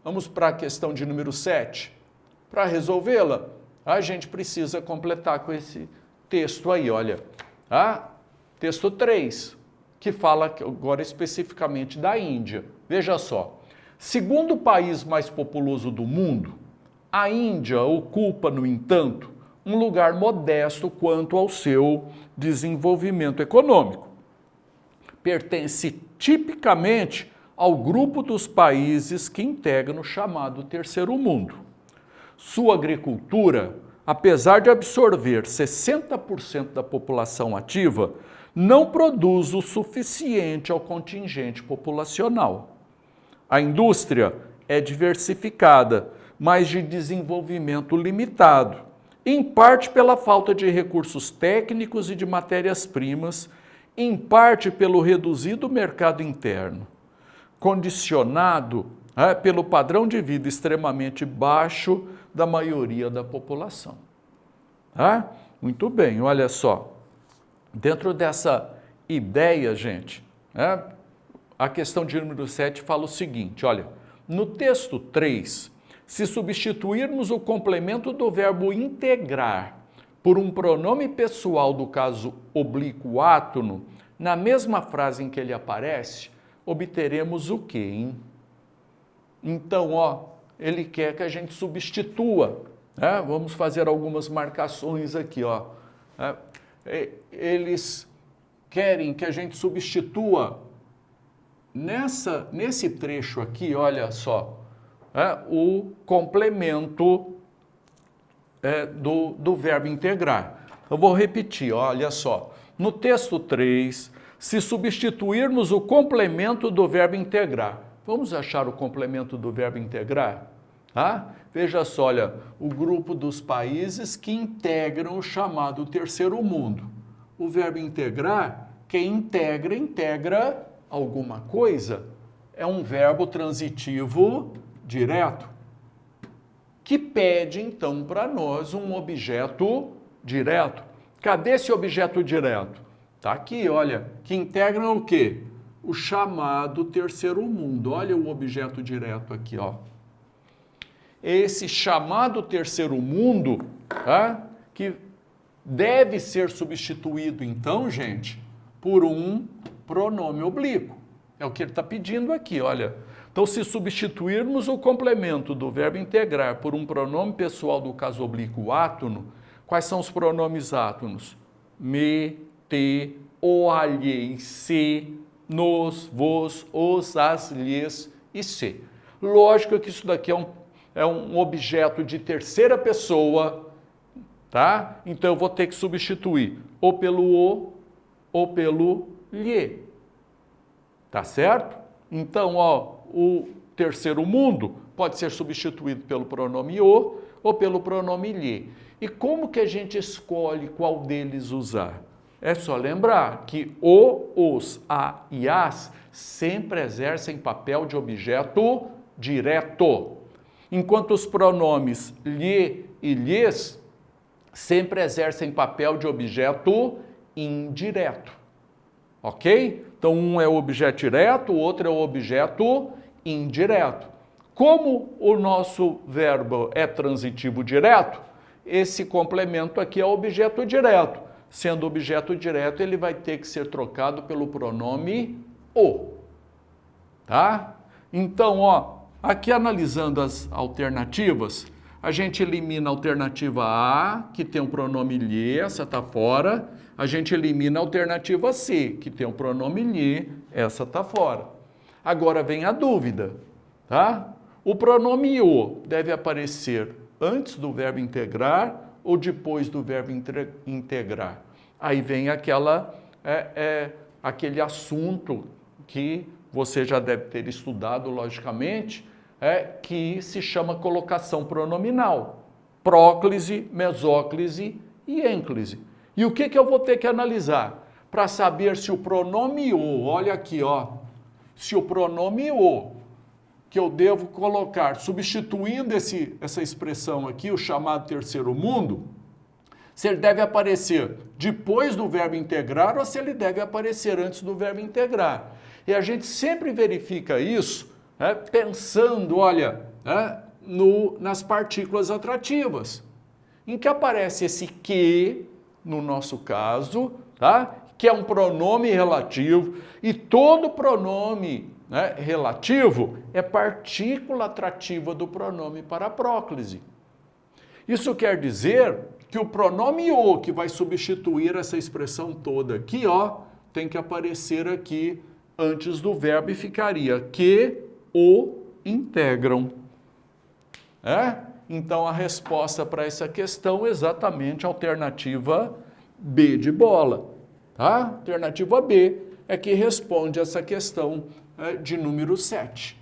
Vamos para a questão de número 7. Para resolvê-la, a gente precisa completar com esse texto aí, olha. Texto 3, que fala agora especificamente da Índia. Veja só. Segundo o país mais populoso do mundo, a Índia ocupa, no entanto, um lugar modesto quanto ao seu desenvolvimento econômico. Pertence tipicamente ao grupo dos países que integram o chamado Terceiro Mundo. Sua agricultura, apesar de absorver 60% da população ativa, não produz o suficiente ao contingente populacional. A indústria é diversificada, mas de desenvolvimento limitado, em parte pela falta de recursos técnicos e de matérias-primas, em parte pelo reduzido mercado interno, condicionado pelo padrão de vida extremamente baixo da maioria da população. Muito bem, olha só. Dentro dessa ideia, gente, a questão de número 7 fala o seguinte, olha, no texto 3, se substituirmos o complemento do verbo integrar por um pronome pessoal do caso oblíquo átono, na mesma frase em que ele aparece, obteremos o quê, hein? Então, ele quer que a gente substitua, Vamos fazer algumas marcações aqui, Eles querem que a gente substitua nesse trecho aqui, olha só, o complemento do verbo integrar. Eu vou repetir, olha só. No texto 3, se substituirmos o complemento do verbo integrar, vamos achar o complemento do verbo integrar? Veja só, olha, o grupo dos países que integram o chamado Terceiro Mundo. O verbo integrar, quem integra alguma coisa, é um verbo transitivo direto, que pede, então, para nós um objeto direto. Cadê esse objeto direto? Está aqui, olha, que integram o quê? O chamado Terceiro Mundo. Olha o objeto direto aqui, Esse chamado Terceiro Mundo, que deve ser substituído, então, gente, por um pronome oblíquo. É o que ele está pedindo aqui, olha. Então, se substituirmos o complemento do verbo integrar por um pronome pessoal do caso oblíquo átono, quais são os pronomes átonos? Me, te, o, alhe, se, nos, vos, os, as, lhes e se. Lógico que isso daqui é um objeto de terceira pessoa, tá? Então, eu vou ter que substituir ou pelo o ou pelo lhe. Tá certo? Então, o terceiro mundo pode ser substituído pelo pronome o ou pelo pronome lhe. E como que a gente escolhe qual deles usar? É só lembrar que o, os, a e as sempre exercem papel de objeto direto, enquanto os pronomes lhe e lhes sempre exercem papel de objeto indireto. Ok? Então, um é o objeto direto, o outro é o objeto indireto. Como o nosso verbo é transitivo direto, esse complemento aqui é o objeto direto. Sendo objeto direto, ele vai ter que ser trocado pelo pronome o. Tá? Então, aqui analisando as alternativas, a gente elimina a alternativa A, que tem um pronome lhe, essa está fora. A gente elimina a alternativa C, que tem um pronome lhe, essa está fora. Agora vem a dúvida, tá? O pronome o deve aparecer antes do verbo integrar ou depois do verbo integrar? Aí vem aquele assunto que você já deve ter estudado, logicamente, que se chama colocação pronominal. Próclise, mesóclise e ênclise. E o que eu vou ter que analisar? Para saber se o pronome o, olha aqui, se o pronome o, que eu devo colocar, substituindo essa expressão aqui, o chamado terceiro mundo, se ele deve aparecer depois do verbo integrar ou se ele deve aparecer antes do verbo integrar. E a gente sempre verifica isso, pensando, olha, né, nas partículas atrativas, em que aparece esse que, no nosso caso, tá? Que é um pronome relativo, e todo pronome, né, relativo é partícula atrativa do pronome para a próclise. Isso quer dizer que o pronome o, que vai substituir essa expressão toda aqui, ó, tem que aparecer aqui antes do verbo e ficaria que o integram. Então a resposta para essa questão é exatamente a alternativa B de bola. Tá? Alternativa B é que responde essa questão de número 7.